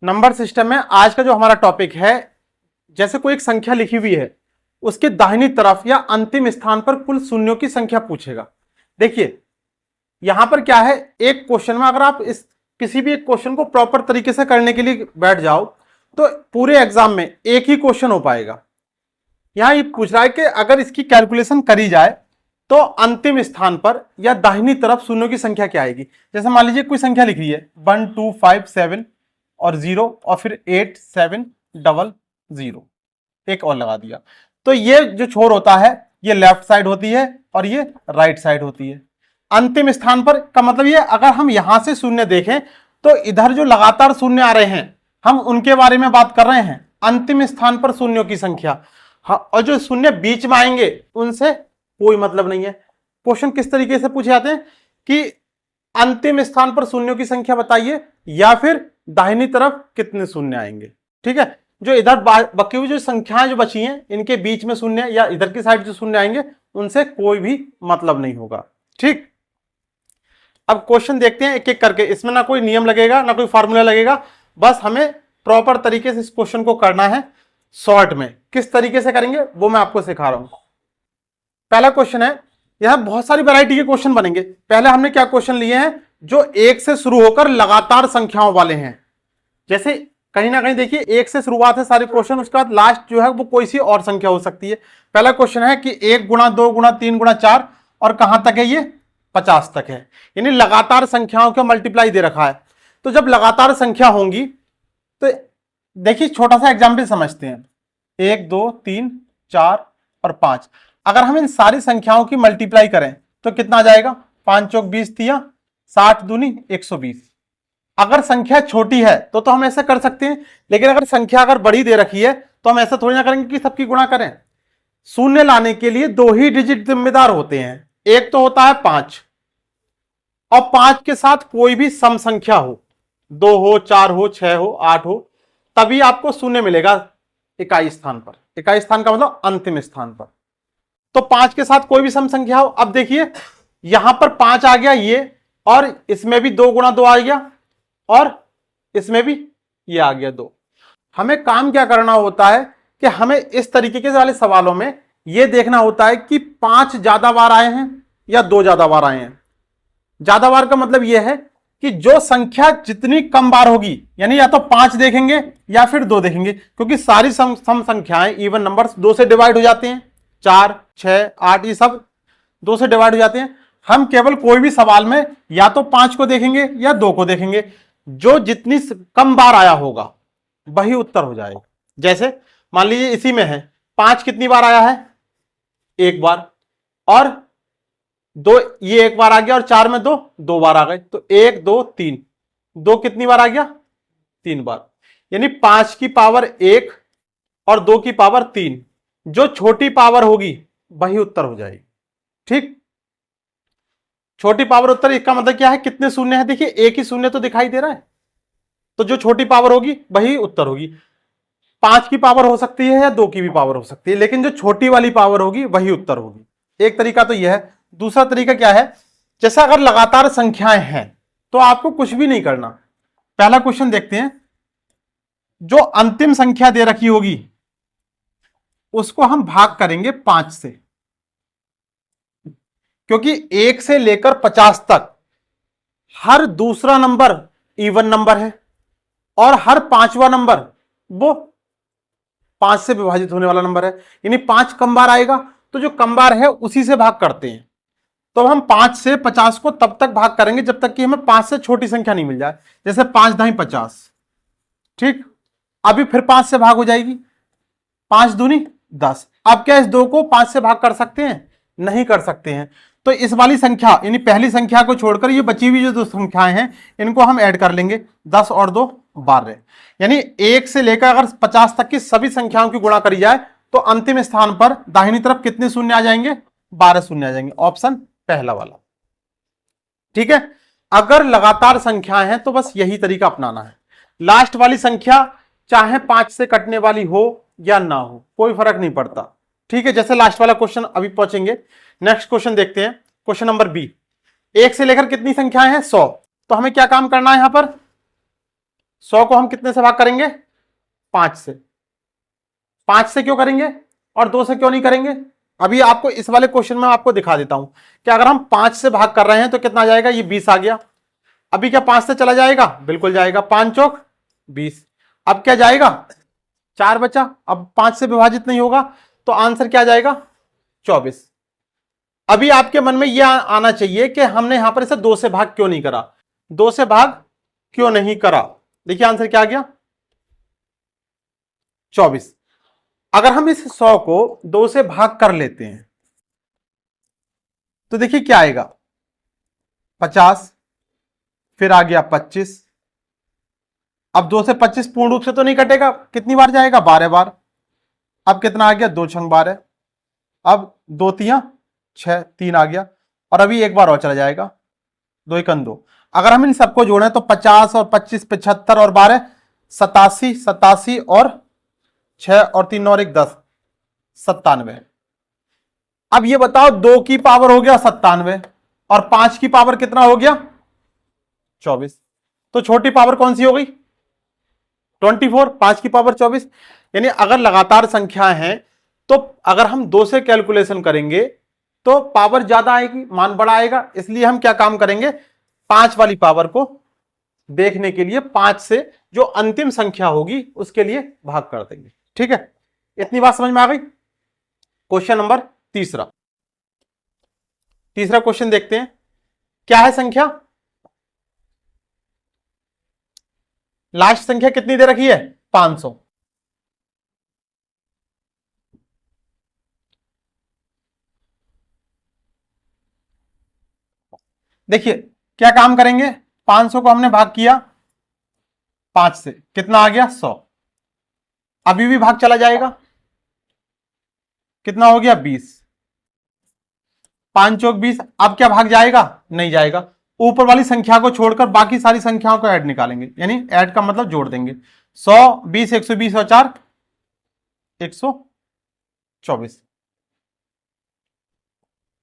Number system में आज का जो हमारा टॉपिक है, जैसे कोई एक संख्या लिखी हुई है, उसके दाहिनी तरफ या अंतिम स्थान पर कुल शून्यों की संख्या पूछेगा। देखिए यहां पर क्या है, एक क्वेश्चन में अगर आप इस किसी भी एक क्वेश्चन को प्रॉपर तरीके से करने के लिए बैठ जाओ तो पूरे एग्जाम में एक ही क्वेश्चन हो पाएगा। यहां ये पूछ रहा है कि अगर इसकी कैलकुलेशन करी जाए तो अंतिम स्थान पर या दाहिनी तरफ शून्यों की संख्या क्या आएगी। जैसे मान लीजिए कोई संख्या लिख रही है 1 2 5 7 और 0 और फिर 8 7 0 0, एक और लगा दिया, तो ये जो छोर होता है ये लेफ्ट साइड होती है और ये राइट साइड होती है। अंतिम स्थान पर का मतलब ये, अगर हम यहां से शून्य देखें तो इधर जो लगातार शून्य आ रहे हैं हम उनके बारे में बात कर रहे हैं, अंतिम स्थान पर शून्यों की संख्या। हाँ, और जो शून्य बीच में आएंगे उनसे कोई मतलब नहीं है। क्वेश्चन किस तरीके से पूछे जाते हैं कि अंतिम स्थान पर शून्यों की संख्या बताइए या फिर दाहिनी तरफ कितने शून्य आएंगे। ठीक है, जो इधर बची हुई जो संख्याएं जो बची हैं इनके बीच में शून्य या इधर की साइड जो शून्य आएंगे उनसे कोई भी मतलब नहीं होगा। ठीक, अब क्वेश्चन देखते हैं एक एक करके। इसमें ना कोई नियम लगेगा ना कोई फॉर्मूला लगेगा, बस हमें प्रॉपर तरीके से इस क्वेश्चन को करना है। शॉर्ट में किस तरीके से करेंगे वो मैं आपको सिखा रहा हूं। पहला क्वेश्चन है, यहां बहुत सारी वैरायटी के क्वेश्चन बनेंगे। पहले हमने क्या क्वेश्चन लिए हैं जो एक से शुरू होकर लगातार संख्याओं वाले हैं। जैसे कहीं ना कहीं देखिए एक से शुरुआत है सारे क्वेश्चन, उसके बाद लास्ट जो है वो कोई सी और संख्या हो सकती है। पहला क्वेश्चन है कि 1 गुणा 2 गुणा 3 गुणा 4 और कहां तक है, ये 50 तक है, यानी लगातार संख्याओं का मल्टीप्लाई दे रखा है। तो जब लगातार संख्या होंगी तो देखिए छोटा सा एग्जाम्पल समझते हैं। 1 2 3 4 और 5, अगर हम इन सारी संख्याओं की मल्टीप्लाई करें तो कितना आ जाएगा, 5 चौक 20 तिया 60 दूनी 120। अगर संख्या छोटी है तो हम ऐसा कर सकते हैं, लेकिन अगर संख्या अगर बड़ी दे रखी है तो हम ऐसा थोड़ी ना करेंगे कि सबकी गुणा करें। शून्य लाने के लिए 2 ही डिजिट जिम्मेदार होते हैं, एक तो होता है 5 और 5 के साथ कोई भी सम संख्या हो, 2 हो 4 हो 6 हो 8 हो, तभी आपको शून्य मिलेगा इकाई स्थान पर। इकाई स्थान का मतलब अंतिम स्थान पर। तो 5 के साथ कोई भी सम संख्या हो। अब देखिए यहां पर 5 आ गया ये, और इसमें भी 2 गुणा 2 आ गया और इसमें भी ये आ गया 2। हमें काम क्या करना होता है कि हमें इस तरीके के वाले सवालों में यह देखना होता है कि 5 ज्यादा बार आए हैं या 2 ज्यादा बार आए हैं। ज्यादा बार का मतलब यह है कि जो संख्या जितनी कम बार होगी, यानी या तो 5 देखेंगे या फिर 2 देखेंगे, क्योंकि सारी सम संख्याएं इवन नंबर्स 2 से डिवाइड हो जाते हैं। 4 6 8 ये सब 2 से डिवाइड हो जाते हैं। हम केवल कोई भी सवाल में या तो 5 को देखेंगे या 2 को देखेंगे, जो जितनी कम बार आया होगा वही उत्तर हो जाएगा। जैसे मान लीजिए इसी में है 5 कितनी बार आया है, 1 बार, और 2 ये 1 बार आ गया और 4 में 2 2 बार आ गए, तो 1 2 3, 2 कितनी बार आ गया, 3 बार, यानी 5 की पावर 1 और 2 की पावर 3, जो छोटी पावर होगी वही उत्तर हो जाएगी। ठीक, छोटी पावर उत्तर, इसका मतलब क्या है, कितने शून्य है, देखिए एक ही शून्य तो दिखाई दे रहा है, तो जो छोटी पावर होगी वही उत्तर होगी। 5 की पावर हो सकती है या 2 की भी पावर हो सकती है, लेकिन जो छोटी वाली पावर होगी वही उत्तर होगी। एक तरीका तो यह है। दूसरा तरीका क्या है, जैसा अगर लगातार संख्याएं हैं तो आपको कुछ भी नहीं करना। पहला क्वेश्चन देखते हैं, जो अंतिम संख्या दे रखी होगी उसको हम भाग करेंगे 5 से, क्योंकि 1 से लेकर 50 तक हर दूसरा नंबर इवन नंबर है और हर 5वां नंबर वो 5 से विभाजित होने वाला नंबर है, यानी 5 कम बार आएगा, तो जो कम बार है उसी से भाग करते हैं। तो हम 5 से 50 को तब तक भाग करेंगे जब तक कि हमें 5 से छोटी संख्या नहीं मिल जाए। जैसे 5 दाई 50, ठीक, अभी फिर 5 से भाग हो जाएगी, 5 दूनी 10। अब क्या इस 2 को 5 से भाग कर सकते हैं, नहीं कर सकते हैं। तो इस वाली संख्या यानी पहली संख्या को छोड़कर ये बची हुई जो 2 संख्याएं हैं इनको हम ऐड कर लेंगे, 10 और 2 12, यानी 1 से लेकर अगर 50 तक की सभी संख्याओं की गुणा करी जाए तो अंतिम स्थान पर दाहिनी तरफ कितने शून्य आ जाएंगे, 12 शून्य आ जाएंगे। ऑप्शन पहला वाला। ठीक है, अगर लगातार संख्याएं हैं तो बस यही तरीका अपनाना है। लास्ट वाली संख्या चाहे 5 से कटने वाली हो या ना हो, कोई फर्क नहीं पड़ता। ठीक है, जैसे लास्ट वाला क्वेश्चन अभी पहुंचेंगे। नेक्स्ट क्वेश्चन देखते हैं, क्वेश्चन नंबर बी। 1 से लेकर कितनी संख्याएं हैं, 100। तो हमें क्या काम करना है, यहां पर 100 को हम कितने से भाग करेंगे? 5 से। 5 से क्यों करेंगे और 2 से क्यों नहीं करेंगे? अभी आपको इस वाले क्वेश्चन में आपको दिखा देता हूं कि अगर हम 5 से भाग कर रहे हैं तो कितना आ जाएगा? ये 20 आ गया। अभी क्या 5 से चला जाएगा? बिल्कुल जाएगा। 5 चौक 20। अब क्या जाएगा? 4 बचा। अब 5 से विभाजित नहीं होगा तो आंसर क्या जाएगा? 24। अभी आपके मन में यह आना चाहिए कि हमने यहां पर इसे 2 से भाग क्यों नहीं करा? 2 से भाग क्यों नहीं करा? देखिए आंसर क्या आ गया? 24। अगर हम इस 100 को 2 से भाग कर लेते हैं तो देखिए क्या आएगा? 50, फिर आ गया 25। अब 2 से 25 पूर्ण रूप से तो नहीं कटेगा, कितनी बार जाएगा? 12 बार। अब कितना आ गया? 2 छंग 12। अब 2 तियां 6, 3 आ गया और अभी एक बार और चला जाएगा। 2 एकन 2। अगर हम इन सबको जोड़ें तो 50 और 25 75 और 12 87, 87 और 6 और 3 और 1 10 97। अब ये बताओ 2 की पावर हो गया 97 और 5 की पावर कितना हो गया? 24। तो छोटी पावर कौन सी हो गई? 24। 5 की पावर 24। यानी अगर लगातार संख्या है तो अगर हम 2 से कैलकुलेशन करेंगे तो पावर ज्यादा आएगी, मान बड़ा आएगा। इसलिए हम क्या काम करेंगे? 5 वाली पावर को देखने के लिए 5 से जो अंतिम संख्या होगी उसके लिए भाग कर देंगे। ठीक है, इतनी बात समझ में आ गई? क्वेश्चन नंबर तीसरा क्वेश्चन देखते हैं। क्या है संख्या? लास्ट संख्या कितनी दे रखी है? 500। देखिए क्या काम करेंगे? 500 को हमने भाग किया 5 से, कितना आ गया? 100। अभी भी भाग चला जाएगा, कितना हो गया? 20। 5 चौक 20। अब क्या भाग जाएगा? नहीं जाएगा। ऊपर वाली संख्या को छोड़कर बाकी सारी संख्याओं को ऐड निकालेंगे, यानी ऐड का मतलब जोड़ देंगे। 100 20 120 और 4 124।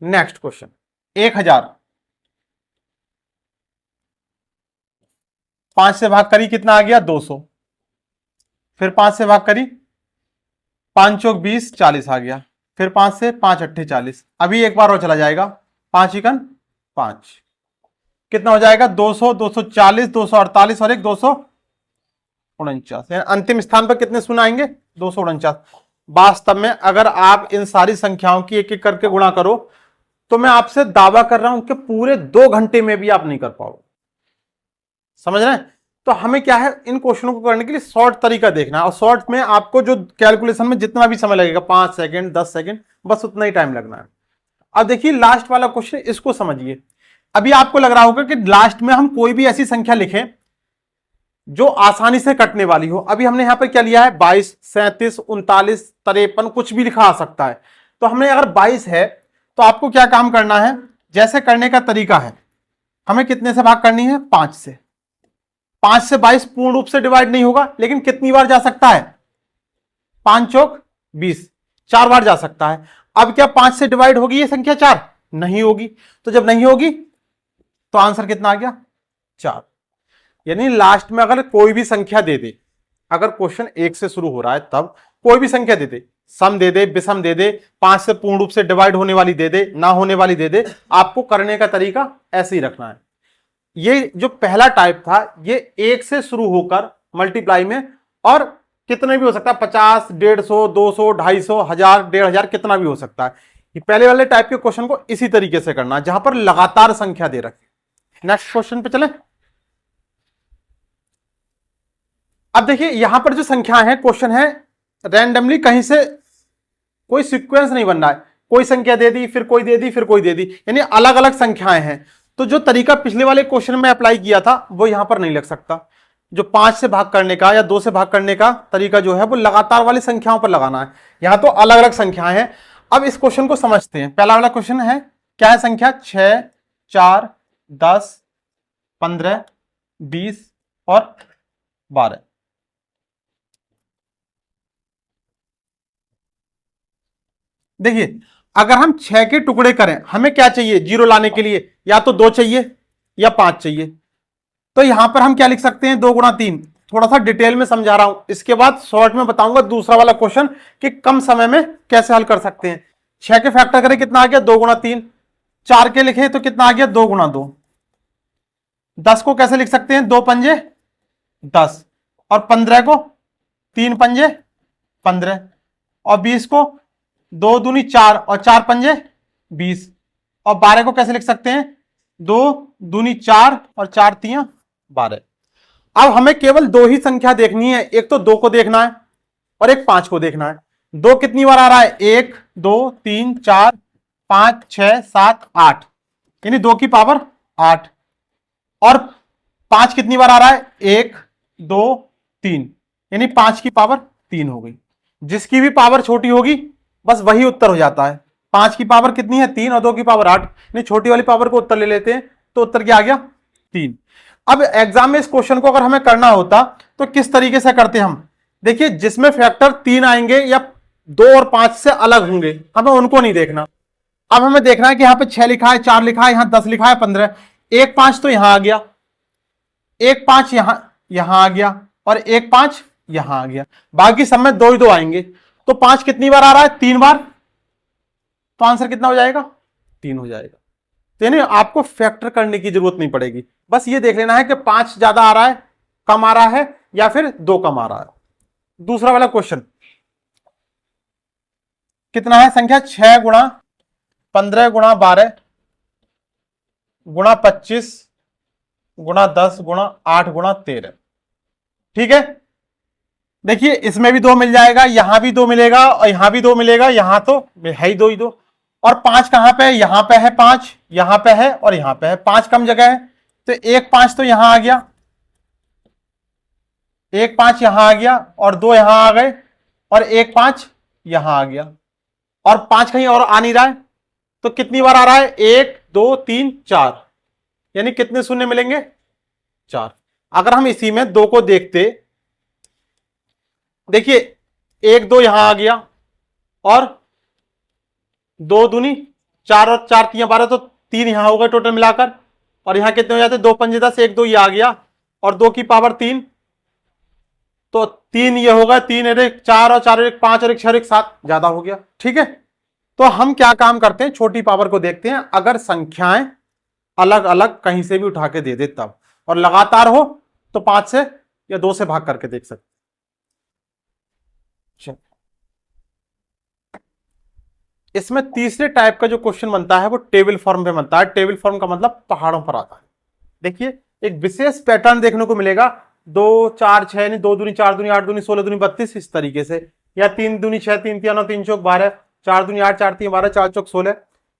Next question 1000। 5 से भाग करी, कितना आ गया? 200। फिर 5 से भाग करी, 5 चौक 20 40 आ गया। फिर 5 से 5 अट्ठे 40। अभी एक बार और चला जाएगा। 5 एकन 5, कितना हो जाएगा? 200 240 248 और एक 249। अंतिम स्थान पर कितने शून्य आएंगे? 249। वास्तव में अगर आप इन सारी संख्याओं की एक एक करके गुणा करो तो मैं आपसे दावा कर रहा हूं कि पूरे 2 घंटे में भी आप नहीं कर पाओगे। समझ रहे हैं? तो हमें क्या है, इन क्वेश्चनों को करने के लिए शॉर्ट तरीका देखना है, और शॉर्ट में आपको जो कैलकुलेशन में जितना भी समय लगेगा 5 सेकंड 10 सेकंड बस उतना ही टाइम लगना है। अब देखिए लास्ट वाला क्वेश्चन, इसको समझिए। अभी आपको लग रहा होगा कि लास्ट में हम कोई भी ऐसी संख्या लिखें जो आसानी से कटने वाली हो। अभी हमने यहां पर क्या लिया है? 22 37 39 53, कुछ भी लिखा आ सकता है। तो हमने अगर 22 है तो आपको क्या काम करना है? जैसे करने का तरीका है, हमें कितने से भाग करनी है? 5 से। 5 से 22 पूर्ण रूप से डिवाइड नहीं होगा, लेकिन कितनी बार जा सकता है? 5 चौक 20, 4 बार जा सकता है। अब क्या 5 से डिवाइड होगी ये संख्या? 4 नहीं होगी। तो जब नहीं होगी तो आंसर कितना आ गया? 4। यानी लास्ट में अगर कोई भी संख्या दे दे, अगर क्वेश्चन 1 से शुरू हो रहा है तब कोई भी संख्या दे दे, सम दे दे, विषम दे दे, 5 से पूर्ण रूप से डिवाइड होने वाली दे दे, ना होने वाली दे दे, आपको करने का तरीका ऐसे ही रखना है। ये जो पहला टाइप था ये 1 से शुरू होकर मल्टीप्लाई में, और कितने भी हो सकता है, 50 150 200 250 1000 1500 कितना भी हो सकता है। ये पहले वाले टाइप के क्वेश्चन को इसी तरीके से करना जहां पर लगातार संख्या दे रखी। नेक्स्ट क्वेश्चन पे चले। अब देखिए यहां पर जो संख्या है, क्वेश्चन है रैंडमली, कहीं से कोई सीक्वेंस नहीं बन रहा है। कोई संख्या दे दी, फिर कोई दे दी, फिर कोई दे दी, यानी अलग अलग संख्याएं हैं। तो जो तरीका पिछले वाले क्वेश्चन में अप्लाई किया था वो यहां पर नहीं लग सकता। जो 5 से भाग करने का या 2 से भाग करने का तरीका जो है वो लगातार वाली संख्याओं पर लगाना है। यहां तो अलग अलग संख्याएं हैं। अब इस क्वेश्चन को समझते हैं। पहला वाला क्वेश्चन है, क्या है संख्या? 6 4 10 15 20 और 12। देखिए अगर हम 6 के टुकड़े करें, हमें क्या चाहिए जीरो लाने के लिए? या तो 2 चाहिए या 5 चाहिए। तो यहां पर हम क्या लिख सकते हैं? 2 गुणा 3, थोड़ा सा डिटेल में समझा रहा हूं, इसके बाद शॉर्ट में बताऊंगा दूसरा वाला क्वेश्चन कि कम समय में कैसे हल कर सकते हैं। 6 के फैक्टर करें कितना आ गया 2 गुणा 3, 4 के लिखे तो कितना आ गया 2 गुणा 2, 10 को कैसे लिख सकते हैं 2 पंजे 10, और 15 को 3 पंजे 15, और 20 को 2 दूनी 4 और 4 पंजे 20, और 12 को कैसे लिख सकते हैं 2 दूनी 4 और 4 तियां 12। अब हमें केवल दो ही संख्या देखनी है, एक तो 2 को देखना है और एक 5 को देखना है। 2 कितनी बार आ रहा है 1 2 3 4 5 6 7 8, यानी 2 की पावर 8, और 5 कितनी बार आ रहा है 1 2 3, यानी 5 की पावर 3 हो गई। जिसकी भी पावर छोटी होगी बस वही उत्तर हो जाता है। 5 की पावर कितनी है 3 और 2 की पावर 8, यानी छोटी वाली पावर को उत्तर ले लेते हैं, तो उत्तर क्या आ गया 3। अब एग्जाम में इस क्वेश्चन को अगर हमें करना होता तो किस तरीके से करते हम, देखिए जिसमें फैक्टर 3 आएंगे या 2 और 5 से अलग होंगे, हमें उनको नहीं देखना। अब हमें देखना है कि यहां पे 6 लिखा है 4 लिखा है, यहां 10 लिखा है 15, 1 5 तो यहां आ गया, 1 5 यहां आ गया, और 1 5 यहां आ गया, बाकी सब में 2 ही 2 आएंगे। तो 5 कितनी बार आ रहा है 3 बार, तो आंसर कितना हो जाएगा 3 हो जाएगा। तो यानी आपको फैक्टर करने की जरूरत नहीं पड़ेगी, बस ये देख लेना है कि 5 ज्यादा आ रहा है कम आ रहा है या फिर 2 कम आ रहा है। दूसरा वाला क्वेश्चन कितना है, संख्या 6 गुणा 15 गुणा 12 गुणा 25 गुणा 10 गुणा 8 गुणा 13। ठीक है, देखिए इसमें भी 2 मिल जाएगा, यहां भी 2 मिलेगा और यहां भी 2 मिलेगा, यहां तो है ही 2 ही 2, और 5 कहां पे है, यहां पे है 5, यहां पे है और यहां पे है, 5 कम जगह है, तो 1 5 तो यहां आ गया, 1 5 यहां आ गया, और 2 यहां आ गए, और 1 5 यहां आ गया, और 5 कहीं और आ नहीं रहा है, तो कितनी बार आ रहा है 1 2 3 4, यानी कितने शून्य मिलेंगे 4। अगर हम इसी में 2 को देखते, देखिए 1 2 यहां आ गया, और 2 दूनी 4 और 4 3 12, तो 3 यहां हो गए टोटल मिलाकर, और यहां कितने हो जाते 2 पंजे 10, 1 2 ये आ गया, और 2 की पावर 3, तो 3 ये होगा, 3 और 1 4 और 4 और 1 5 और 1 6 और 1 7, ज्यादा हो गया। ठीक है, तो हम क्या काम करते हैं, छोटी पावर को देखते हैं, अगर संख्याएं अलग अलग कहीं से भी उठा के दे दे तब, और लगातार हो तो 5 से या 2 से भाग करके देख सकते। इसमें तीसरे टाइप का जो क्वेश्चन बनता है वो टेबल फॉर्म पे बनता है। टेबल फॉर्म का मतलब पहाड़ों पर आता है। देखिए एक विशेष पैटर्न देखने को मिलेगा, 2 4 6, यानी 2 दूनी 4 दूनी 8 दूनी 16 दूनी 32, इस तरीके से, या 3 दूनी 6 3 3 9 3 चौक 12, 4 दूनी 8 4 3 12 4 चौक 16,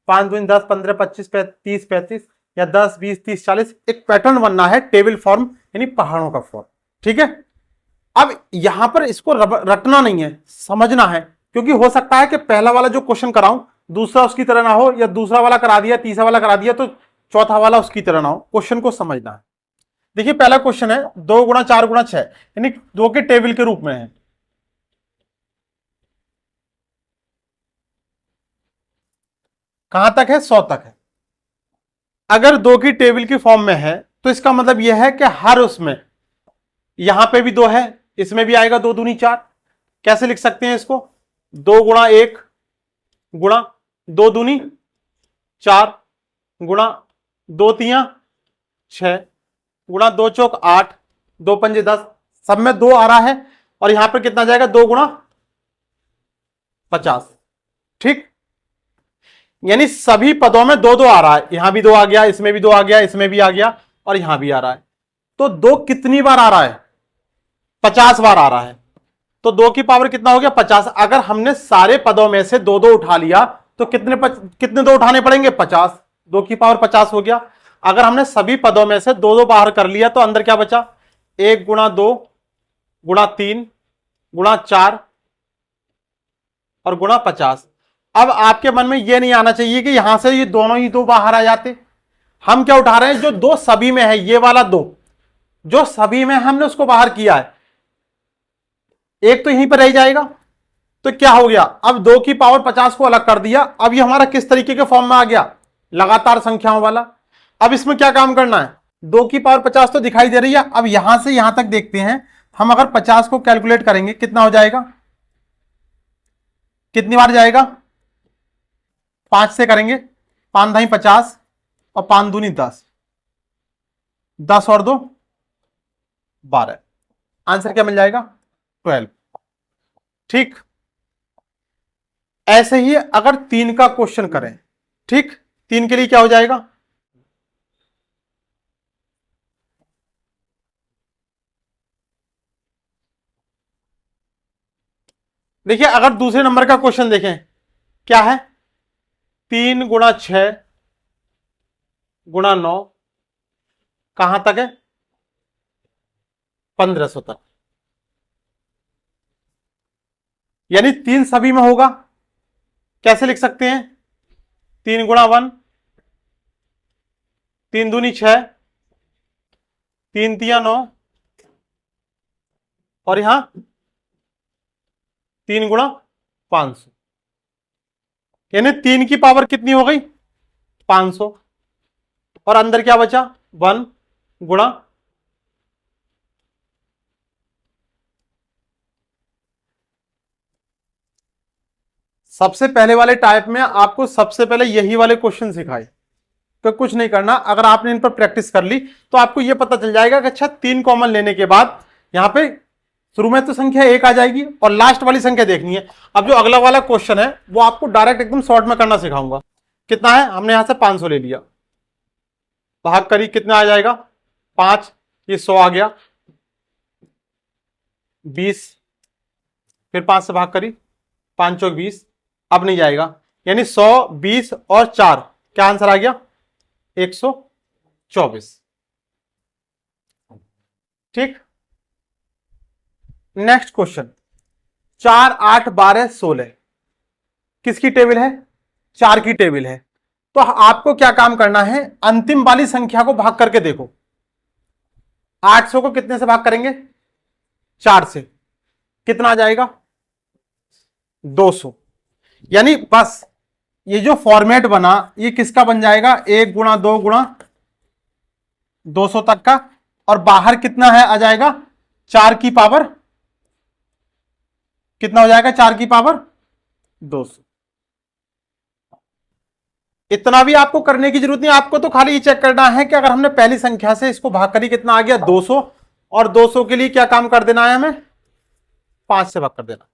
5 दूनी 10 15 25 30 35, या 10 20 30 40, एक पैटर्न बनना है टेबल फॉर्म, यानी पहाड़ों का फॉर्म। ठीक है, अब यहां पर इसको रटना नहीं है, समझना है, क्योंकि हो सकता है कि पहला वाला जो क्वेश्चन कराऊं दूसरा उसकी तरह ना हो, या दूसरा वाला करा दिया तीसरा वाला करा दिया तो चौथा वाला उसकी तरह ना हो। क्वेश्चन को समझना है। देखिए पहला क्वेश्चन है 2 गुणा 4 गुणा 6, यानी 2 के टेबल के रूप में है। कहां तक है 100 तक है। अगर 2 की टेबल की फॉर्म में है तो इसका मतलब यह है कि हर उसमें, यहां पे भी 2 है, इसमें भी आएगा 2 दूनी 4। कैसे लिख सकते हैं इसको, 2 गुणा 1 गुणा 2 दूनी 4 गुणा 2 तियां 6 गुणा 2 चौक 8, 2 पंजे 10, सब में 2 आ रहा है, और यहां पर कितना जाएगा 2 गुणा 50। ठीक, यानी सभी पदों में 2 2 आ रहा है, यहां भी 2 आ गया, इसमें भी 2 आ गया, इसमें भी आ गया, और यहां भी आ रहा है। तो 2 कितनी बार आ रहा है 50 बार आ रहा है, तो 2 की पावर कितना हो गया 50। अगर हमने सारे पदों में से 2 2 उठा लिया तो कितने 2 उठाने पड़ेंगे 50, 2 की पावर 50 हो गया। अगर हमने सभी पदों में से 2 2 बाहर कर लिया तो अंदर क्या बचा, 1 गुणा 2 गुणा 3 गुणा 4 और गुणा 50। अब आपके मन में यह नहीं आना चाहिए कि यहां से ये दोनों ही 2 बाहर आ जाते। हम क्या उठा रहे हैं, जो 2 सभी में है, ये वाला 2 जो सभी में हमने उसको बाहर किया है, एक तो यहीं पर रह जाएगा। तो क्या हो गया, अब 2 की पावर 50 को अलग कर दिया। अब ये हमारा किस तरीके के फॉर्म में आ गया, लगातार संख्याओं वाला। अब इसमें क्या काम करना है, 2 की पावर 50 तो दिखाई दे रही है। अब यहां से यहां तक देखते हैं हम अगर 50 को कैलकुलेट करेंगे कितना हो जाएगा, कितनी बार जाएगा, 5 से करेंगे, 5 ढाई 50 और 5 दूनी 10, 10 और 2 12, आंसर क्या मिल जाएगा 12। ठीक, ऐसे ही अगर 3 का क्वेश्चन करें, ठीक, 3 के लिए क्या हो जाएगा, देखिए अगर दूसरे नंबर का क्वेश्चन देखें, क्या है, 3 गुणा 6 गुणा 9 कहां तक है, 1500 तक, यानी 3 सभी में होगा। कैसे लिख सकते हैं, 3 गुणा 1, 3 दूनी 6, 3 तिया 9 और यहां 3 गुणा 500, यानी 3 की पावर कितनी हो गई 500, और अंदर क्या बचा 1 गुणा, सबसे पहले वाले टाइप में आपको सबसे पहले यही वाले क्वेश्चन सिखाए, तो कुछ नहीं करना, अगर आपने इन पर प्रैक्टिस कर ली तो आपको यह पता चल जाएगा कि अच्छा 3 कॉमन लेने के बाद यहां पे शुरू में तो संख्या 1 आ जाएगी और लास्ट वाली संख्या देखनी है। अब जो अगला वाला क्वेश्चन है वो आपको डायरेक्ट एकदम शॉर्ट में करना सिखाऊंगा। कितना है, हमने यहां से 500 ले लिया, भाग करी कितना आ जाएगा 5, ये 100 आ गया, 20, फिर 5 से भाग करी, 5 चौक 20, अब नहीं जाएगा, यानी 100, 20 और 4, क्या आंसर आ गया 124। ठीक, नेक्स्ट क्वेश्चन, 4, 8, 12, 16 किसकी टेबल है, 4 की टेबल है। तो आपको क्या काम करना है, अंतिम वाली संख्या को भाग करके देखो, 800 को कितने से भाग करेंगे 4 से, कितना आ जाएगा 200, यानी बस ये जो फॉर्मेट बना ये किसका बन जाएगा, 1 गुणा 2 गुणा 200 तक का, और बाहर कितना है आ जाएगा 4 की पावर, कितना हो जाएगा 4 की पावर 200। इतना भी आपको करने की जरूरत नहीं, आपको तो खाली ये चेक करना है कि अगर हमने पहली संख्या से इसको भाग करी कितना आ गया 200, और 200 के लिए क्या काम कर देना है हमें 5 से भाग कर देना,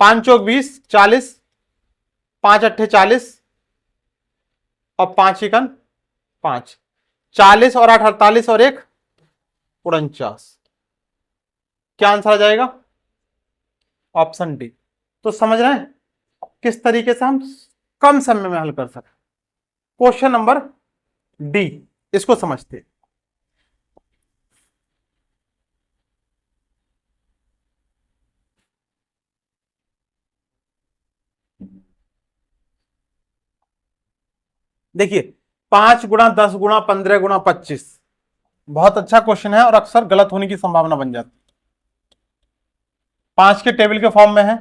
5 चौक 20, 40, 5 अट्ठे 40 और 5 इकन 5, 40 और 8 48 और 1 49, क्या आंसर आ जाएगा ऑप्शन डी। तो समझ रहे हैं किस तरीके से हम कम समय में हल कर सकते, क्वेश्चन नंबर डी इसको समझते हैं। देखिए 5 गुणा 10 गुणा 15 गुणा 25 बहुत अच्छा क्वेश्चन है और अक्सर गलत होने की संभावना बन जाती है। 5 के टेबल के फॉर्म में है,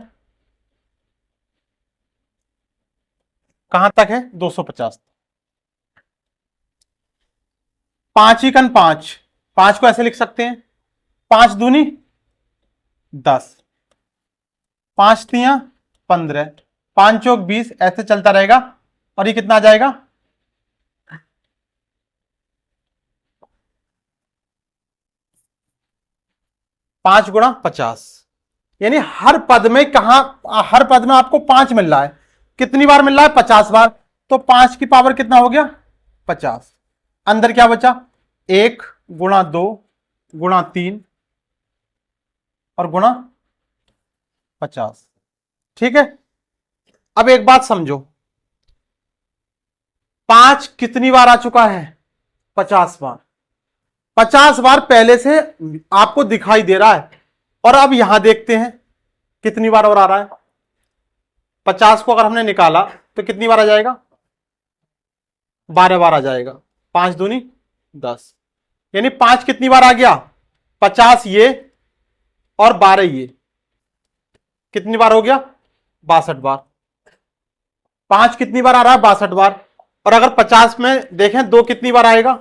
कहां तक है 250, 5 इकन 5, 5 को ऐसे लिख सकते हैं 5 दूनी 10, 5 तिया 15, 5 चौक 20, ऐसे चलता रहेगा, और ये कितना आ जाएगा 5 गुणा 50, यानी हर पद में हर पद में आपको 5 मिल रहा है, कितनी बार मिल रहा है 50 बार, तो 5 की पावर कितना हो गया 50, अंदर क्या बचा 1 गुणा 2 गुणा 3 और गुणा 50। ठीक है, अब एक बात समझो, 5 कितनी बार आ चुका है 50 बार, 50 बार पहले से आपको दिखाई दे रहा है, और अब यहां देखते हैं कितनी बार और आ रहा है, 50 को अगर हमने निकाला तो कितनी बार आ जाएगा 12 बार आ जाएगा, 5 दूनी 10, यानी 5 कितनी बार आ गया 50 ये और 12 ये, कितनी बार हो गया 62 बार, 5 कितनी बार आ रहा है 62 बार, और अगर 50 में देखें 2 कितनी बार आएगा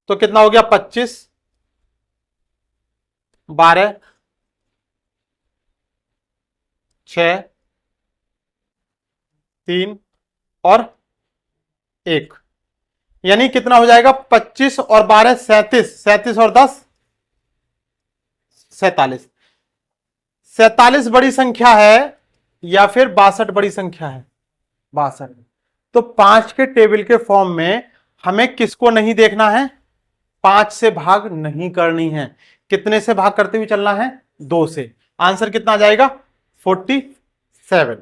तो कितना हो गया 25, 12, 6, 3 और 1, यानी कितना हो जाएगा? 25 और 12 37, 37 और 10 47। 47 बड़ी संख्या है या फिर 62 बड़ी संख्या है? 62। तो 5 के टेबल के फॉर्म में हमें किसको नहीं देखना है? 5 से भाग नहीं करनी है। कितने से भाग करते हुए चलना है? 2 से। आंसर कितना आ जाएगा? 47।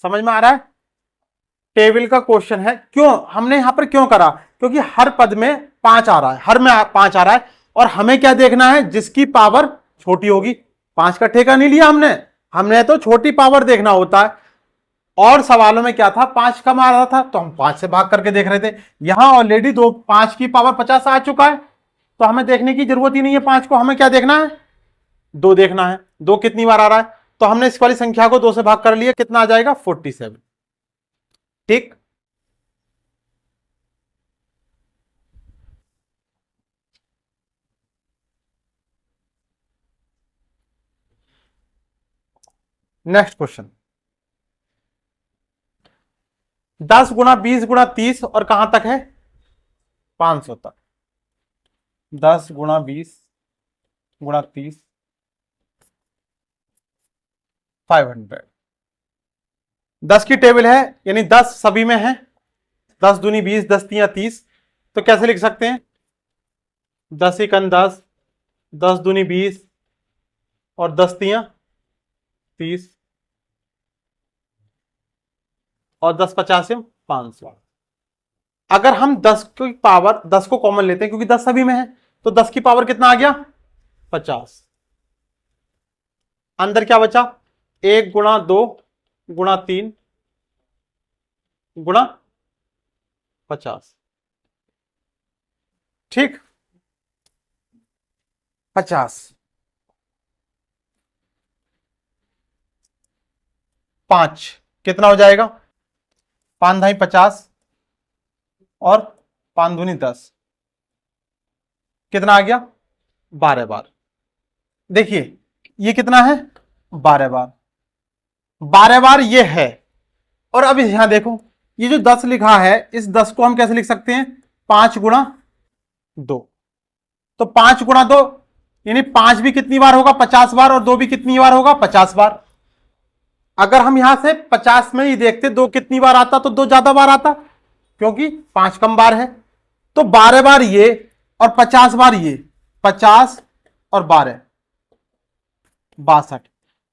समझ में आ रहा है? टेबल का क्वेश्चन है। क्यों हमने यहां पर क्यों करा? क्योंकि हर पद में 5 आ रहा है, हर में 5 आ रहा है, और हमें क्या देखना है? जिसकी पावर छोटी होगी। 5 का ठेका नहीं लिया हमने तो छोटी पावर देखना होता है। और सवालों में क्या था? 5 कम आ रहा था तो हम 5 से भाग करके देख रहे थे। यहां ऑलरेडी 5 की पावर 50 आ चुका है, तो हमें देखने की जरूरत ही नहीं है। 5 को हमें क्या देखना है? 2 देखना है। 2 कितनी बार आ रहा है? तो हमने इस वाली संख्या को 2 से भाग कर लिया। कितना आ जाएगा? 47। ठीक। नेक्स्ट क्वेश्चन, 10 गुणा 20 गुणा 30 और कहां तक है? 500 तक। 10 गुणा 20 गुणा 30, 500। 10 की टेबल है, यानी 10 सभी में है। 10 दूनी 20, 10 तिया 30। तो कैसे लिख सकते हैं? 10 एकन 10, 10 दूनी 20 और 10 तिया 30 और 10 50 500। अगर हम 10 की पावर 10 को कॉमन लेते हैं, क्योंकि 10 सभी में है, तो 10 की पावर कितना आ गया? 50। अंदर क्या बचा? 1 गुणा 2 गुणा 3 गुणा 50। ठीक, 50। 5 कितना हो जाएगा? 5 ढाई 50 और 5 दूनी 10, कितना आ गया? 12 बार। देखिए ये कितना है? 12 बार। 12 बार ये है। और अब यहां देखो, ये जो 10 लिखा है, इस 10 को हम कैसे लिख सकते हैं? 5 गुणा 2। तो 5 गुणा 2 यानी 5 भी कितनी बार होगा? 50 बार। और 2 भी कितनी बार होगा? 50 बार। अगर हम यहां से 50 में ही देखते 2 कितनी बार आता, तो 2 ज्यादा बार आता, क्योंकि 5 कम बार है। तो 12 बार ये और 50 बार ये, 50 और 12 62।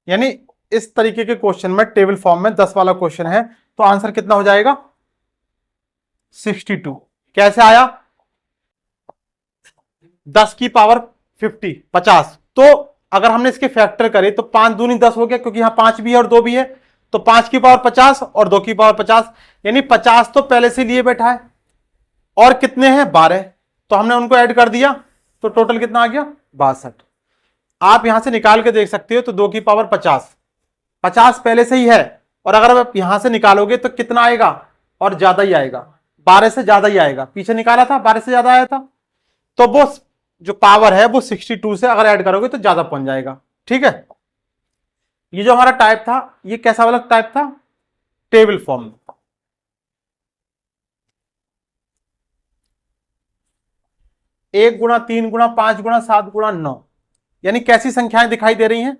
यानी इस तरीके के क्वेश्चन में टेबल फॉर्म में 10 वाला क्वेश्चन है, तो आंसर कितना हो जाएगा? 62। कैसे आया? 10 की पावर 50। तो अगर हमने इसके फैक्टर करे तो 5 दूनी 10 हो गया, क्योंकि यहां 5 भी है और 2 भी है। तो 5 की पावर 50 और 2 की पावर 50, यानी 50 तो पहले से लिए बैठा है। और कितने हैं? 12। तो हमने उनको ऐड कर दिया, तो टोटल कितना आ गया? 62। आप यहां से निकाल के देख सकते हो। तो 2 की पावर 50, 50 पहले से ही है। और अगर आप यहां से निकालोगे तो कितना आएगा? और ज्यादा ही आएगा, 12 से ज्यादा ही आएगा। पीछे निकाला था 12 से ज्यादा आया था, तो वो जो पावर है वो 62 से अगर ऐड करोगे तो ज्यादा पहुंच जाएगा। ठीक है। ये जो हमारा टाइप था, ये कैसा वाला टाइप था? Table form. 1 गुणा 3 गुणा 5 गुणा 7 गुणा 9, यानी कैसी संख्याएं दिखाई दे रही हैं?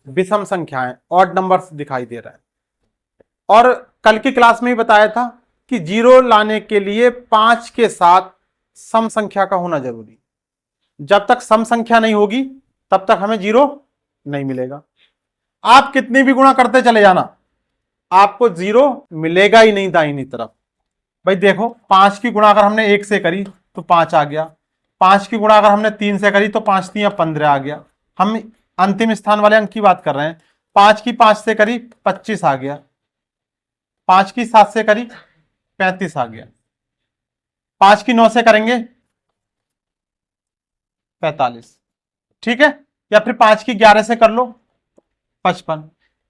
विषम संख्याएं, ऑड नंबर्स दिखाई दे रहा है। और कल की क्लास में ही बताया था कि 0 लाने के लिए 5 के साथ सम संख्या का होना जरूरी। जब तक सम संख्या नहीं होगी तब तक हमें 0 नहीं मिलेगा। आप कितनी भी गुणा करते चले जाना, आपको 0 मिलेगा ही नहीं दाहिनी तरफ। भाई देखो, 5 की गुणा अगर हमने 1 से करी तो 5 आ गया। 5 की गुणा अगर हमने 3 से करी तो 5 3 15 आ गया। हम अंतिम स्थान वाले अंक की बात कर रहे हैं। 5 की 5 से करी 25 आ गया। 5 की 7 से करी 35 आ गया। 5 की 9 से करेंगे 45। ठीक है। या फिर 5 की 11 से कर लो 55।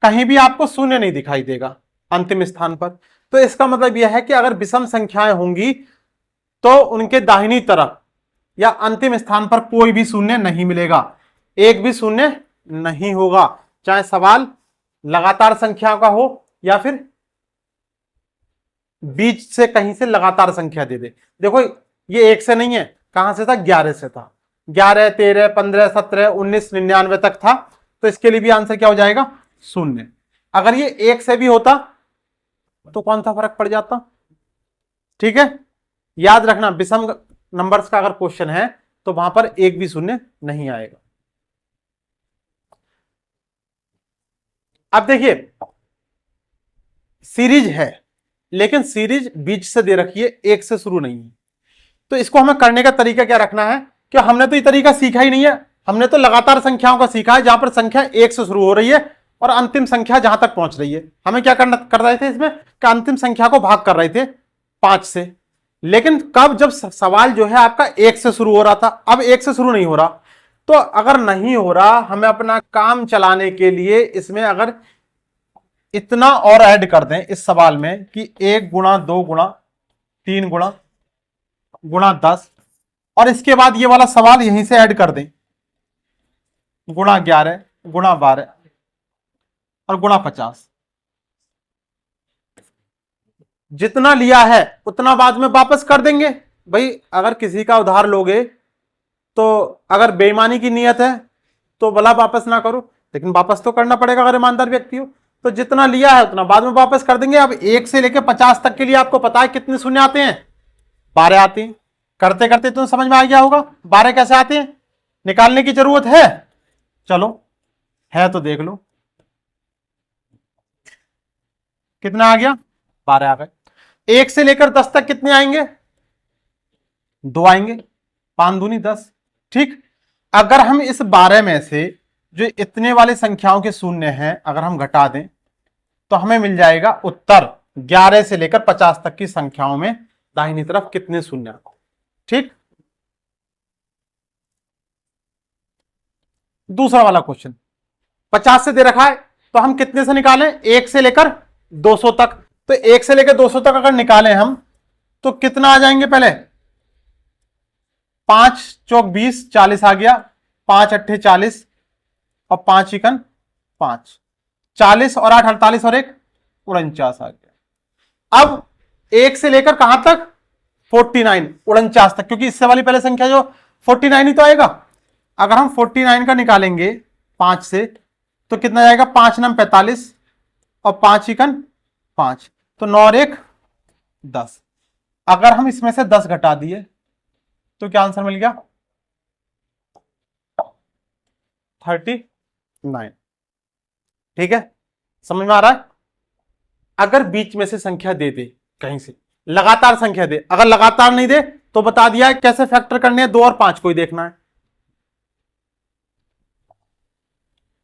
कहीं भी आपको शून्य नहीं दिखाई देगा अंतिम स्थान पर। तो इसका मतलब यह है कि अगर विषम संख्याएं होंगी तो उनके दाहिनी तरफ या अंतिम स्थान पर कोई भी शून्य नहीं मिलेगा, एक भी शून्य नहीं होगा, चाहे सवाल लगातार संख्या का हो या फिर बीच से कहीं से लगातार संख्या दे दे। देखो ये एक से नहीं है, कहां से था, 11 से था, 11, 13, 15, 17, 19, 99 तक था, तो इसके लिए भी आंसर क्या हो जाएगा, शून्य। अगर ये एक से भी होता तो कौन सा फर्क पड़ जाता। ठीक है, याद रखना विषम नंबर्स का अगर क्वेश्चन है तो वहां पर एक भी शून्य नहीं आएगा। अब देखिए सीरीज है, लेकिन सीरीज बीच से दे रखी है, एक से शुरू नहीं है, तो इसको हमें करने का तरीका क्या रखना है कि हमने तो ये तरीका सीखा ही नहीं है, हमने तो लगातार संख्याओं का सीखा है, जहां पर संख्या एक से शुरू हो रही है और अंतिम संख्या जहां तक पहुंच रही है। हमें क्या कर रहे थे इसमें कि अंतिम संख्या को भाग कर रहे थे 5 से, लेकिन कब, जब सवाल जो है आपका एक से शुरू हो रहा था, अब एक से शुरू नहीं हो रहा। तो अगर नहीं हो रहा, हमें अपना काम चलाने के लिए इसमें अगर इतना और ऐड कर दें इस सवाल में कि 1 गुणा 2 गुणा 3 गुणा गुणा 10, और इसके बाद ये वाला सवाल यहीं से ऐड कर दें गुणा 11 गुणा 12 और गुणा 50, जितना लिया है उतना बाद में वापस कर देंगे। भाई अगर किसी का उधार लोगे तो अगर बेईमानी की नीयत है तो भला वापस ना करो, लेकिन वापस तो करना पड़ेगा अगर ईमानदार व्यक्ति हो। तो जितना लिया है उतना बाद में वापस कर देंगे। अब 1 से लेकर 50 तक के लिए आपको पता है कितने शून्य आते हैं, 12 आते हैं। करते करते तो समझ में आ गया होगा 12 कैसे आते हैं, निकालने की जरूरत है, चलो है तो देख लो कितना आ गया, 12 आ गए। 1 से लेकर 10 तक कितने आएंगे, 2 आएंगे, 5 दूनी 10। ठीक, अगर हम इस 12 में से जो इतने वाली संख्याओं के शून्य हैं अगर हम घटा दें तो हमें मिल जाएगा उत्तर 11 से लेकर 50 तक की संख्याओं में दाहिनी तरफ कितने शून्य। ठीक, दूसरा वाला क्वेश्चन 50 से दे रखा है तो हम कितने से निकालें, 1 से लेकर 200 तक। तो 1 से लेकर 200 तक अगर निकालें हम तो कितना आ जाएंगे, पहले 5 चौक 20, 40 आ गया, 5 अट्ठे 40 और 5 इकन 5, 40 और 8 48 और 1 49 आ गया। अब 1 से लेकर कहां तक, 49 49 तक, क्योंकि इससे वाली पहले संख्या जो 49 ही तो आएगा। अगर हम 49 का निकालेंगे 5 से तो कितना जाएगा, 5 नम 45 और 5 इकन 5, तो 9 और 1 10। अगर हम इसमें से 10 घटा दिए तो क्या आंसर मिल गया, 39। ठीक है, समझ में आ रहा है। अगर बीच में से संख्या दे दे, कहीं से लगातार संख्या दे, अगर लगातार नहीं दे तो बता दिया है कैसे फैक्टर करने हैं, 2 और 5 को ही देखना है।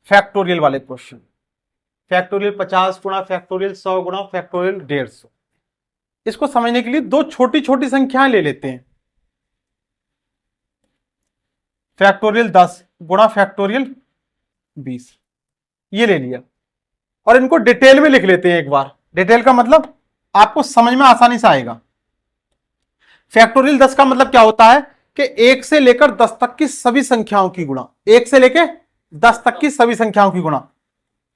फैक्टोरियल वाले क्वेश्चन, फैक्टोरियल 50 गुणा, फैक्टोरियल 100 गुणा, फैक्टोरियल 150, इसको समझने के लिए दो छोटी छोटी संख्याएं ले लेते हैं। फैक्टोरियल 10 गुणा फैक्टोरियल 20, ये ले लिया और इनको डिटेल में लिख लेते हैं एक बार। डिटेल का मतलब आपको समझ में आसानी से आएगा। फैक्टोरियल 10 का मतलब क्या होता है कि 1 से लेकर 10 तक की सभी संख्याओं की गुणा, 1 से लेकर 10 तक की सभी संख्याओं की गुणा।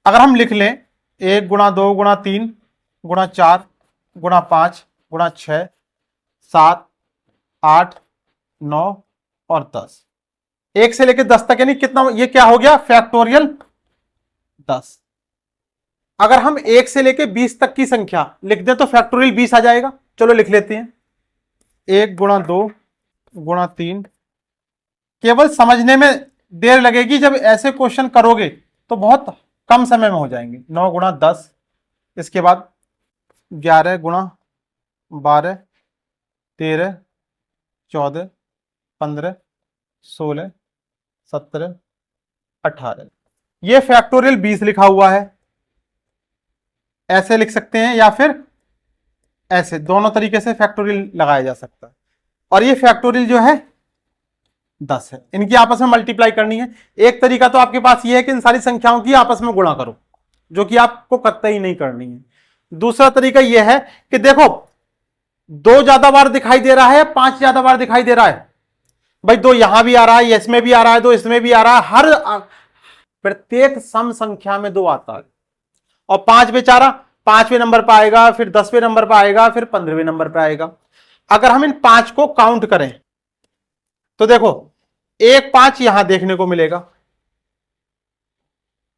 अगर हम लिख लें 1 गुणा 2 गुणा 3 गुणा 4 गुणा 5 गुणा 6 7 8 9 और 10, 1 से लेकर 10 तक यानी कितना, ये क्या हो गया, फैक्टोरियल 10। अगर हम 1 से लेकर 20 तक की संख्या लिख दें तो फैक्टोरियल 20 आ जाएगा। चलो लिख लेते हैं 1 गुणा 2 गुणा 3। केवल समझने में देर लगेगी, जब ऐसे क्वेश्चन करोगे तो बहुत कम समय में हो जाएंगे। 9 गुणा 10, इसके बाद 11 गुणा 12 13 14 15 16 17 18, ये फैक्टोरियल 20 लिखा हुआ है। ऐसे लिख सकते हैं या फिर ऐसे, दोनों तरीके से फैक्टोरियल लगाया जा सकता है। और ये फैक्टोरियल जो है 10 है, इनकी आपस में मल्टीप्लाई करनी है। एक तरीका तो आपके पास ये है कि इन सारी संख्याओं की आपस में गुणा करो, जो कि आपको कतई नहीं करनी है। दूसरा तरीका यह है कि देखो 2 ज्यादा बार दिखाई दे रहा है, 5 ज्यादा बार दिखाई दे रहा है, भाई 2 यहां भी आ रहा है, इसमें भी आ रहा है, 2 इसमें भी आ रहा है, हर प्रत्येक सम संख्या में 2 आता है। और 5 बेचारा 5वें नंबर पर आएगा, फिर 10वें नंबर पर आएगा, फिर 15वें नंबर पर आएगा। अगर हम इन 5 को काउंट करें तो देखो 1 5 यहां देखने को मिलेगा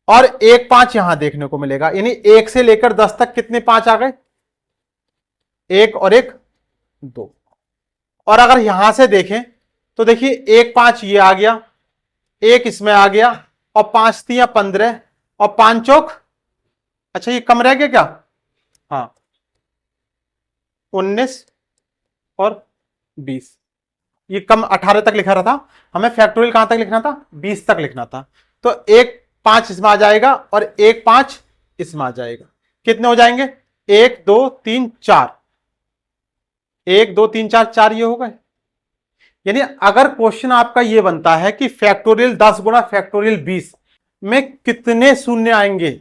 और 1 5 यहां देखने को मिलेगा, यानी 1 से लेकर 10 तक कितने 5 आ गए? 1 और 1 2। और अगर यहां से देखें तो देखिए 1 5 ये आ गया, 1 इसमें आ गया, और 5 3 15 और 5 चौक, अच्छा ये कम रह गया क्या? हाँ 19 और 20, ये कम 18 तक लिखा रहा था, हमें फैक्टोरियल कहां तक लिखना था? 20 तक लिखना था। तो 1 5 इसमें आ जाएगा और 1 5 इसमें आ जाएगा। कितने हो जाएंगे? 1 2 3 4, 1 2 3 4 4 ये हो गए। यानी अगर क्वेश्चन आपका ये बनता है कि फैक्टोरियल 10 गुना फैक्टोरियल 20 में कितने शून्य आएंगे,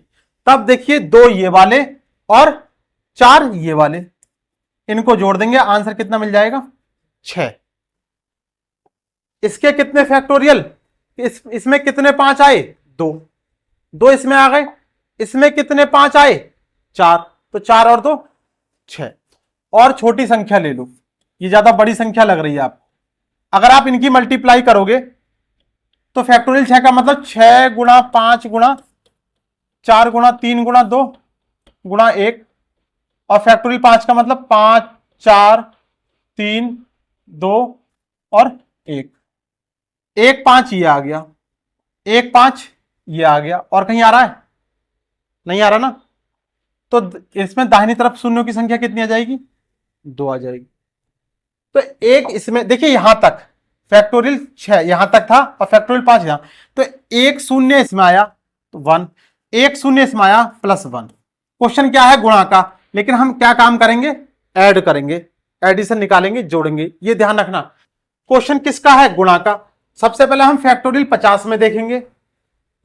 तब देखिए 2 ये वाले और 4 ये वाले, इनको जोड़ देंगे, आंसर कितना मिल जाएगा? 6। इसके कितने फैक्टोरियल? इसमें कितने 5 आए? 2, 2 इसमें आ गए, इसमें कितने 5 आए? 4, तो 4 और 2 6। और छोटी संख्या ले लो, ये ज्यादा बड़ी संख्या लग रही है आपको, अगर आप इनकी मल्टीप्लाई करोगे तो फैक्टोरियल 6 का मतलब 6 गुणा 5 गुणा 4 गुणा 3 गुणा 2 गुणा 1, और फैक्टोरियल 5 का मतलब 5 4 3 2 और 1, 1 5 ये आ गया, 1 5 ये आ गया, और कहीं आ रहा है? नहीं आ रहा ना। तो इसमें दाहिनी तरफ शून्यों की संख्या कितनी आ जाएगी? 2 आ जाएगी। तो एक इसमें देखिए यहां तक फैक्टोरियल 6 यहां तक था और फैक्टोरियल 5 यहां, तो एक शून्य इसमें आया तो 1, एक शून्य इसमें आया +1। क्वेश्चन क्या है? गुणा का, लेकिन हम क्या काम करेंगे? ऐड करेंगे, एडिशन निकालेंगे, जोड़ेंगे। ये ध्यान रखना, क्वेश्चन किसका है? गुणा का। सबसे पहले हम फैक्टोरियल 50 में देखेंगे,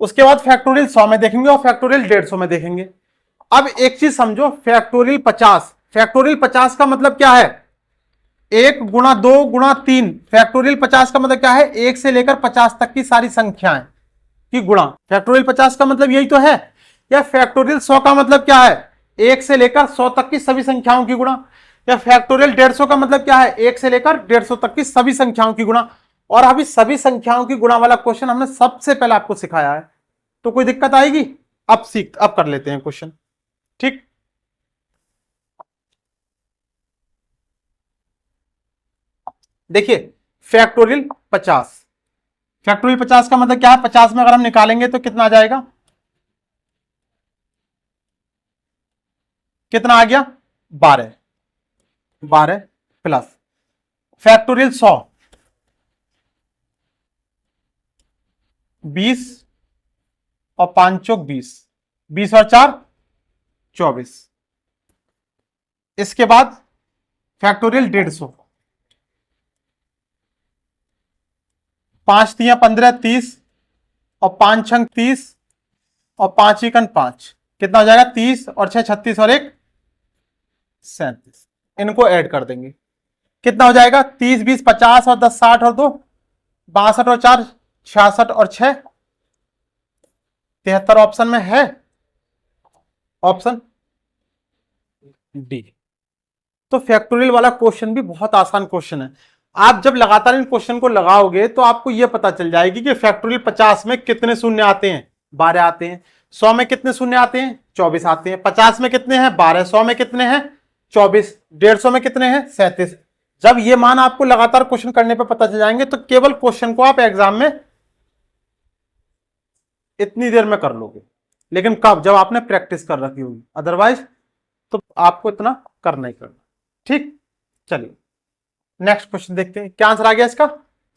उसके बाद फैक्टोरियल 100 में देखेंगे और फैक्टोरियल 150 में देखेंगे। अब एक चीज समझो, फैक्टोरियल 50, फैक्टोरियल 50 का मतलब क्या है? 1 गुणा 2 गुणा 3। फैक्टोरियल 50 का मतलब क्या है? 1 से लेकर 50 तक की सारी संख्याएं की गुणा। फैक्टोरियल 50 का मतलब यही तो है। या फैक्टोरियल 100 का मतलब क्या है? 1 से लेकर 100 तक की सभी संख्याओं की गुणा। या फैक्टोरियल 150 का मतलब क्या है? 1 से लेकर 150 तक की सभी संख्याओं की गुणा। और अभी सभी संख्याओं की गुणा वाला क्वेश्चन हमने सबसे पहले आपको सिखाया है, तो कोई दिक्कत आएगी? अब कर लेते हैं क्वेश्चन, ठीक। देखिए फैक्टोरियल 50, फैक्टोरियल 50 का मतलब क्या है? 50 में अगर हम निकालेंगे तो कितना आ जाएगा? कितना आ गया? 12, 12 प्लस फैक्टोरियल 100 20 और 5 चौक 20, 20 और 4 24। इसके बाद फैक्टोरियल 150, 5 3 15 30 और 5 6 30 और 5 1 5, कितना हो जाएगा? 30 और 6 36 और 1 37। इनको ऐड कर देंगे, कितना हो जाएगा? 30 20 50 और 10 60 और 2 62 और 4 66 और 6 73। ऑप्शन में है, ऑप्शन डी। तो फैक्टोरियल वाला क्वेश्चन भी बहुत आसान क्वेश्चन है। आप जब लगातार इन क्वेश्चन को लगाओगे तो आपको यह पता चल जाएगी कि फैक्टोरियल 50 में कितने शून्य आते हैं? 12 आते हैं। 100 में कितने शून्य आते हैं? 24 आते हैं। 50 में कितने हैं? 12। 100 में कितने हैं? 24। 150 में कितने हैं? 37। जब ये मान आपको लगातार क्वेश्चन करने पर पता चल जाएंगे तो केवल क्वेश्चन को आप एग्जाम में इतनी देर में कर लोगे। लेकिन कब? जब आपने प्रैक्टिस कर रखी होगी, अदरवाइज तो आपको इतना करना ही करना, ठीक। चलिए नेक्स्ट क्वेश्चन देखते हैं, क्या आंसर आ गया इसका?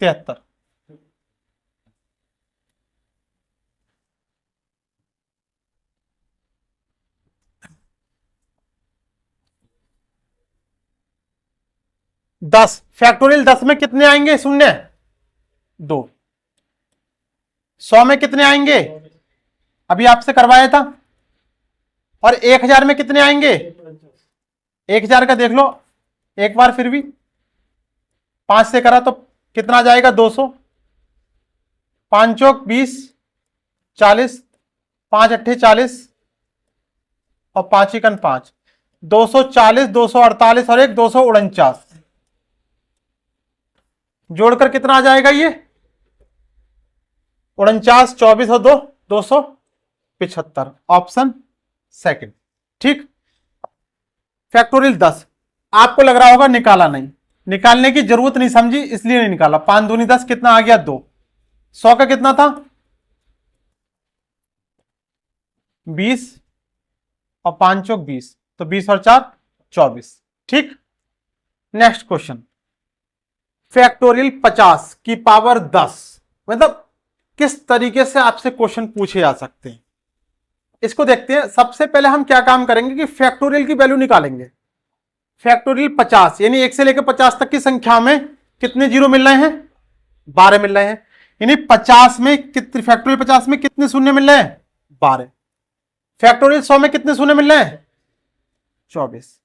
73। दस फैक्टोरियल 10 में कितने आएंगे शून्य? 2। 100 में कितने आएंगे? अभी आपसे करवाया था। और 1000 में कितने आएंगे? 1000 का देख लो एक बार, फिर भी 5 से करा तो कितना आ जाएगा 200, 5 चौक 20, 40, 5 अट्ठे 40 और 5 एकन 5, 240, 248 और एक 249, जोड़कर कितना आ जाएगा ये 49, 24 और 2 275, ऑप्शन सेकंड। ठीक। फैक्टोरियल 10 आपको लग रहा होगा निकाला नहीं, निकालने की जरूरत नहीं समझी इसलिए नहीं निकाला। 5 दूनी 10 कितना आ गया 2, 100 का कितना था 20 और 5 चौक 20, तो 20 और 4 24। ठीक। नेक्स्ट क्वेश्चन, फैक्टोरियल 50 की पावर 10, मतलब किस तरीके से आपसे क्वेश्चन पूछे जा सकते हैं इसको देखते हैं। सबसे पहले हम क्या काम करेंगे कि फैक्टोरियल की वैल्यू निकालेंगे। फैक्टोरियल 50 यानी 1 से लेकर 50 तक की संख्या में कितने जीरो मिल रहे हैं 12 मिल रहे हैं, यानी 50 में कितने, फैक्टोरियल 50 में कितने शून्य मिल रहे हैं 12, फैक्टोरियल 100 में कितने शून्य मिल रहे हैं 24,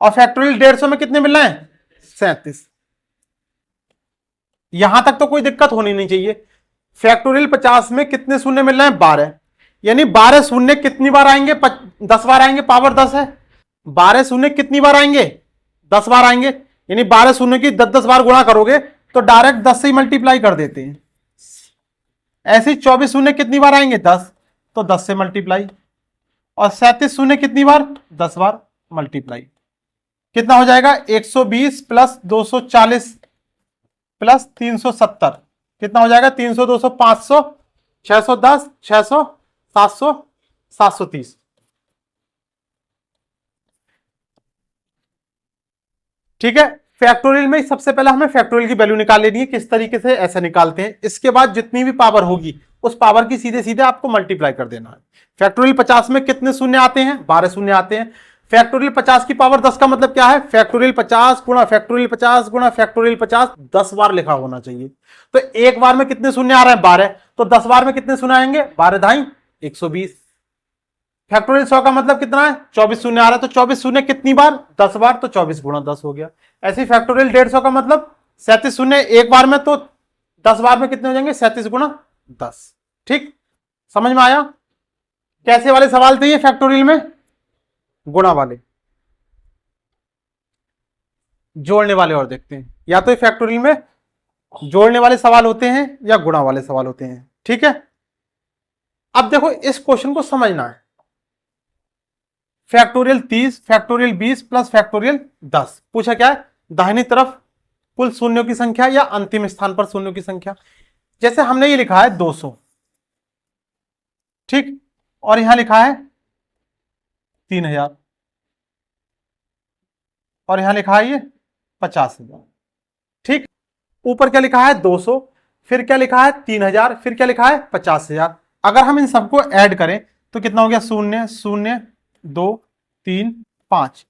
और फैक्टोरियल 150 में कितने मिल रहे हैं 37। यहां तक तो कोई दिक्कत होनी नहीं चाहिए। फैक्टोरियल 50 में कितने शून्य मिल रहे हैं 12, यानी 12 शून्य कितनी बार आएंगे 10 बार आएंगे, पावर 10 है। 12 शून्य कितनी बार आएंगे 10 बार आएंगे, यानी 12 शून्य की 10 बार गुणा करोगे तो डायरेक्ट 10 से ही मल्टीप्लाई कर देते हैं। ऐसे ही 24 शून्य कितनी बार आएंगे 10, तो 10 से मल्टीप्लाई, और 37 शून्य कितनी बार 10 बार मल्टीप्लाई। कितना हो जाएगा 120 प्लस 240 प्लस 370, कितना हो जाएगा 300, 200, 500, 610, 600, 700, 730। ठीक है। फैक्टोरियल में सबसे पहले हमें फैक्टोरियल की वैल्यू निकाल लेनी है। किस तरीके से ऐसे निकालते हैं, इसके बाद जितनी भी पावर होगी उस पावर की सीधे सीधे आपको मल्टीप्लाई कर देना है। फैक्टोरियल 50 में कितने शून्य आते हैं 12 शून्य आते हैं। फैक्टोरियल 50 की पावर 10 का मतलब क्या है, फैक्टोरियल 50 गुणा फैक्टोरियल 50 गुणा फैक्टोरियल 50 10 बार लिखा होना चाहिए। तो एक बार में कितने शून्य आ रहे हैं 12, तो 10 बार में कितने शून्य आएंगे 12 धाई 120। फैक्टोरियल 100 का मतलब कितना है 24 शून्य आ रहा है, तो 24 शून्य कितनी बार 10 बार, तो 24 गुणा 10 हो गया। ऐसे ही फैक्टोरियल 150 का मतलब 37 शून्य एक बार में, तो 10 बार में कितने हो जाएंगे 37 गुणा 10। ठीक, समझ में आया। कैसे वाले सवाल थे ये फैक्टोरियल में, गुणा वाले, जोड़ने वाले। और देखते हैं या तो फैक्टोरियल में जोड़ने वाले सवाल होते हैं या गुणा वाले सवाल होते हैं। ठीक है। अब देखो इस क्वेश्चन को समझना है। फैक्टोरियल 30, फैक्टोरियल 20 प्लस फैक्टोरियल 10 पूछा क्या है, दाहिनी तरफ कुल शून्यों की संख्या या अंतिम स्थान पर शून्यों की संख्या। जैसे हमने ये लिखा है 200, ठीक, और यहां लिखा है 3000, और यहां लिखा है ये 50,000। ठीक, ऊपर क्या लिखा है 200, फिर क्या लिखा है 3000, फिर क्या लिखा है 50,000। अगर हम इन सबको ऐड करें तो कितना हो गया 0 0 2 3 5।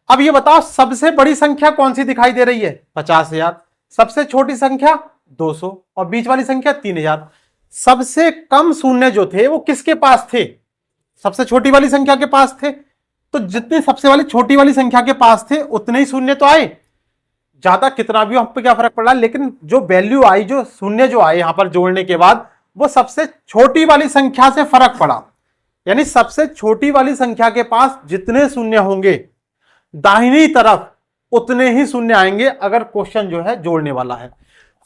अब ये बताओ सबसे बड़ी संख्या कौन सी दिखाई दे रही है 50,000, सबसे छोटी संख्या 200 और बीच वाली संख्या 3000। सबसे कम शून्य जो थे वो किसके पास थे, सबसे छोटी वाली संख्या के पास थे। तो जितने सबसे वाली छोटी वाली संख्या के पास थे उतने ही शून्य तो आए, ज्यादा कितना भी हम पे क्या फर्क पड़ा, लेकिन जो वैल्यू आई, जो शून्य जो आए यहां पर जोड़ने के बाद, वो सबसे छोटी वाली संख्या से फर्क पड़ा। यानी सबसे छोटी वाली संख्या के पास जितने शून्य होंगे दाहिनी तरफ उतने ही शून्य आएंगे अगर क्वेश्चन जो है जोड़ने वाला है।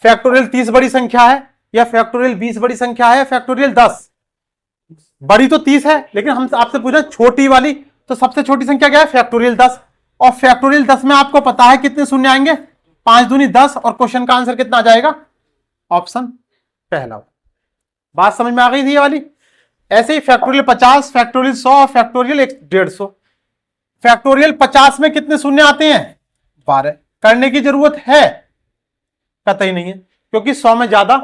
फैक्टोरियल 30 बड़ी संख्या है या फैक्टोरियल 20 बड़ी संख्या है, फैक्टोरियल 10 बड़ी तो 30 है, लेकिन हम आपसे पूछ रहे हैं छोटी वाली, तो सबसे छोटी संख्या क्या है फैक्टोरियल 10। और फैक्टोरियल 10 में आपको पता है कितने शून्य आएंगे 5 दूनी 10, और क्वेश्चन का आंसर कितना आ जाएगा ऑप्शन पहला। बात समझ में आ गई थी ये वाली। ऐसे ही फैक्टोरियल 50, फैक्टोरियल 100 और फैक्टोरियल 150। फैक्टोरियल 50 में कितने शून्य आते हैं 12। करने की जरूरत है कतई नहीं है, क्योंकि 100 में ज्यादा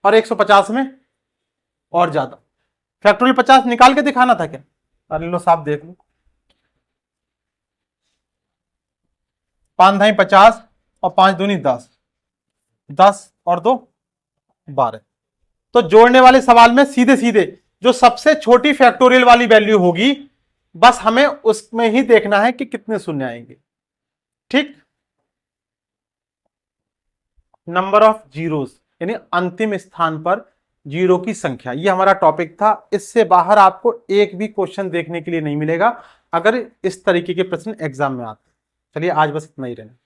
और 150 में और ज्यादा। फैक्टोरियल 50 निकाल के दिखाना था क्या, अरे लो साहब देख लो, 5 धाई 50 और 5 दूनी 10, 10 और 2 12। तो जोड़ने वाले सवाल में सीधे सीधे जो सबसे छोटी फैक्टोरियल वाली वैल्यू होगी बस हमें उसमें ही देखना है कि कितने शून्य आएंगे। ठीक, नंबर ऑफ जीरोस, यानी अंतिम स्थान पर जीरो की संख्या। ये हमारा टॉपिक था। इससे बाहर आपको एक भी क्वेश्चन देखने के लिए नहीं मिलेगा अगर इस तरीके के प्रश्न एग्जाम में आते। चलिए आज बस इतना ही रहना।